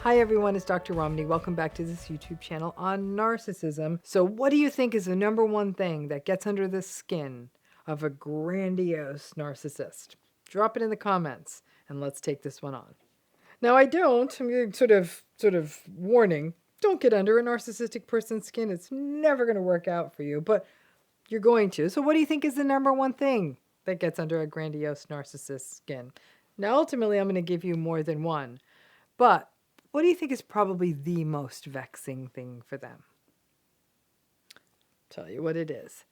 Hi everyone, it's Dr. Ramani. Welcome back to this YouTube channel on narcissism. So what do you think is the number one thing that gets under the skin of a grandiose narcissist? Drop it in the comments and let's take this one on. Now I'm sort of warning, don't get under a narcissistic person's skin. It's never going to work out for you, but you're going to. So what do you think is the number one thing that gets under a grandiose narcissist's skin? Now ultimately I'm going to give you more than one, but what do you think is probably the most vexing thing for them? Tell you what it is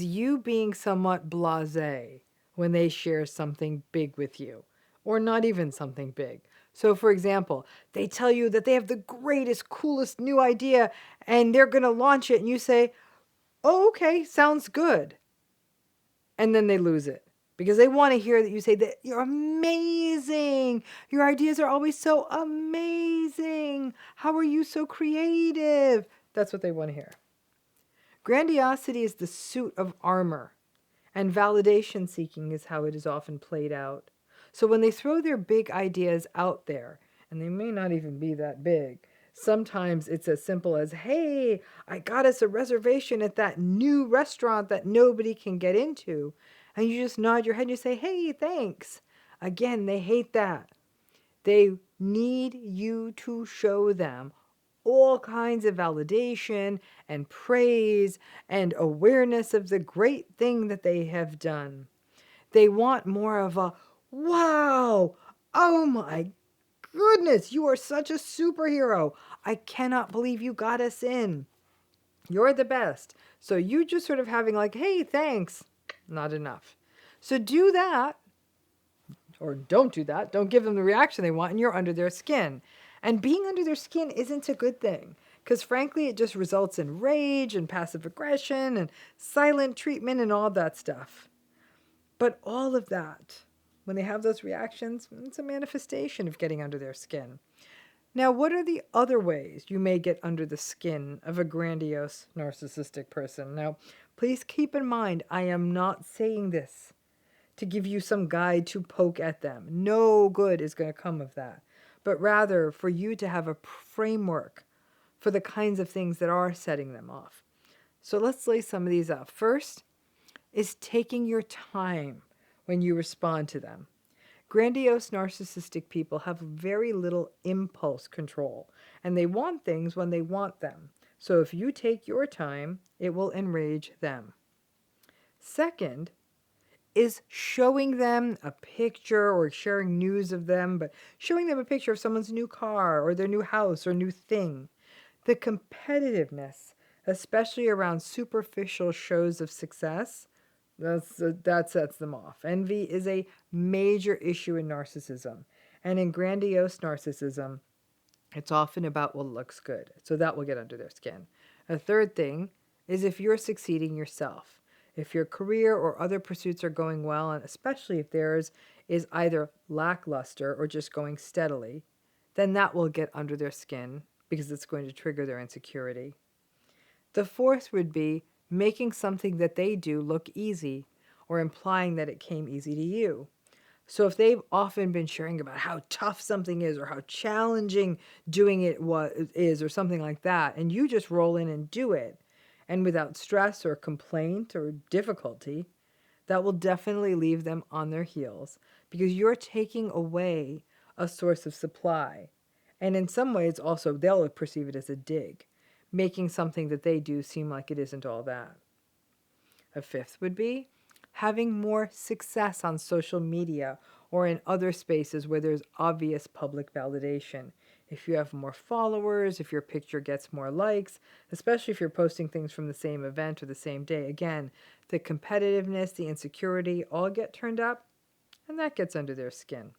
you being somewhat blasé when they share something big with you, or not even something big. So for example, they tell you that they have the greatest, coolest new idea and they're going to launch it, and you say, oh, okay, sounds good. And then they lose it. Because they want to hear that you say that you're amazing. Your ideas are always so amazing. How are you so creative? That's what they want to hear. Grandiosity is the suit of armor, and validation seeking is how it is often played out. So when they throw their big ideas out there, and they may not even be that big, sometimes it's as simple as, hey, I got us a reservation at that new restaurant that nobody can get into. And you just nod your head and you say, hey, thanks. Again, they hate that. They need you to show them all kinds of validation and praise and awareness of the great thing that they have done. They want more of a, wow, oh my goodness, you are such a superhero. I cannot believe you got us in. You're the best. So you just sort of having like, hey, thanks, not enough. So do that, or don't do that. Don't give them the reaction they want, and you're under their skin. And being under their skin isn't a good thing, because frankly, it just results in rage and passive aggression and silent treatment and all that stuff. But all of that, when they have those reactions, it's a manifestation of getting under their skin. Now, what are the other ways you may get under the skin of a grandiose narcissistic person? Now, please keep in mind, I am not saying this to give you some guide to poke at them. No good is going to come of that. But rather for you to have a framework for the kinds of things that are setting them off. So let's lay some of these out. First is taking your time when you respond to them. Grandiose narcissistic people have very little impulse control, and they want things when they want them. So if you take your time, it will enrage them. Second is showing them a picture or sharing news of them, but showing them a picture of someone's new car or their new house or new thing. The competitiveness, especially around superficial shows of success, that sets them off. Envy is a major issue in narcissism. And in grandiose narcissism, it's often about what looks good. So that will get under their skin. A third thing is if you're succeeding yourself. If your career or other pursuits are going well, and especially if theirs is either lackluster or just going steadily, then that will get under their skin because it's going to trigger their insecurity. The fourth would be making something that they do look easy, or implying that it came easy to you. So if they've often been sharing about how tough something is or how challenging doing it is or something like that, and you just roll in and do it, and without stress or complaint or difficulty, that will definitely leave them on their heels because you're taking away a source of supply. And in some ways also, they'll perceive it as a dig, making something that they do seem like it isn't all that. A fifth would be having more success on social media or in other spaces where there's obvious public validation. If you have more followers, if your picture gets more likes, especially if you're posting things from the same event or the same day, again, the competitiveness, the insecurity all get turned up, and that gets under their skin.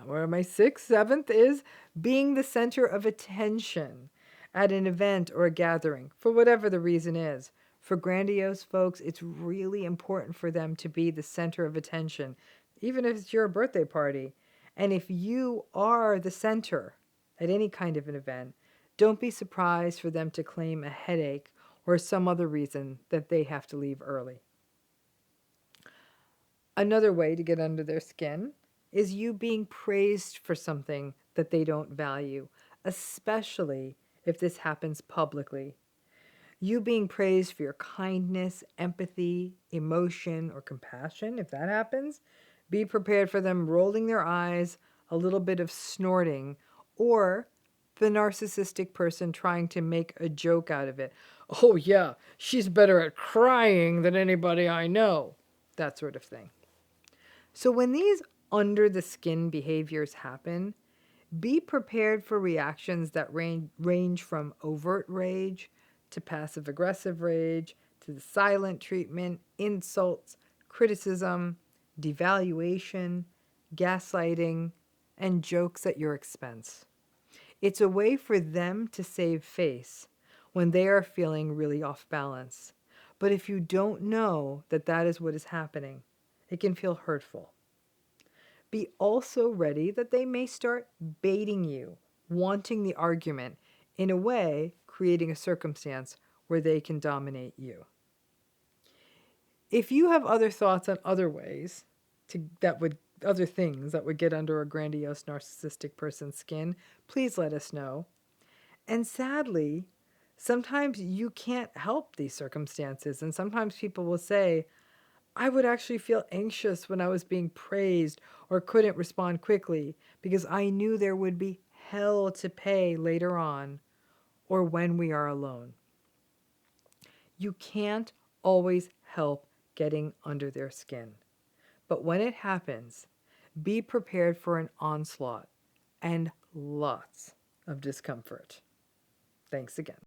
Where my sixth, seventh is being the center of attention at an event or a gathering, for whatever the reason is. For grandiose folks, it's really important for them to be the center of attention, even if it's your birthday party. And if you are the center at any kind of an event, don't be surprised for them to claim a headache or some other reason that they have to leave early. Another way to get under their skin is you being praised for something that they don't value, especially if this happens publicly. You being praised for your kindness, empathy, emotion, or compassion, if that happens, be prepared for them rolling their eyes, a little bit of snorting, or the narcissistic person trying to make a joke out of it. Oh, yeah, she's better at crying than anybody I know. That sort of thing. So when these under the skin behaviors happen, be prepared for reactions that range from overt rage to passive aggressive rage to the silent treatment, insults, criticism, devaluation, gaslighting, and jokes at your expense. It's a way for them to save face when they are feeling really off balance. But if you don't know that that is what is happening, it can feel hurtful. Be also ready that they may start baiting you, wanting the argument, in a way, creating a circumstance where they can dominate you. If you have other thoughts on other ways other things that would get under a grandiose narcissistic person's skin, please let us know. And sadly, sometimes you can't help these circumstances, and sometimes people will say, I would actually feel anxious when I was being praised or couldn't respond quickly because I knew there would be hell to pay later on or when we are alone. You can't always help getting under their skin. But when it happens, be prepared for an onslaught and lots of discomfort. Thanks again.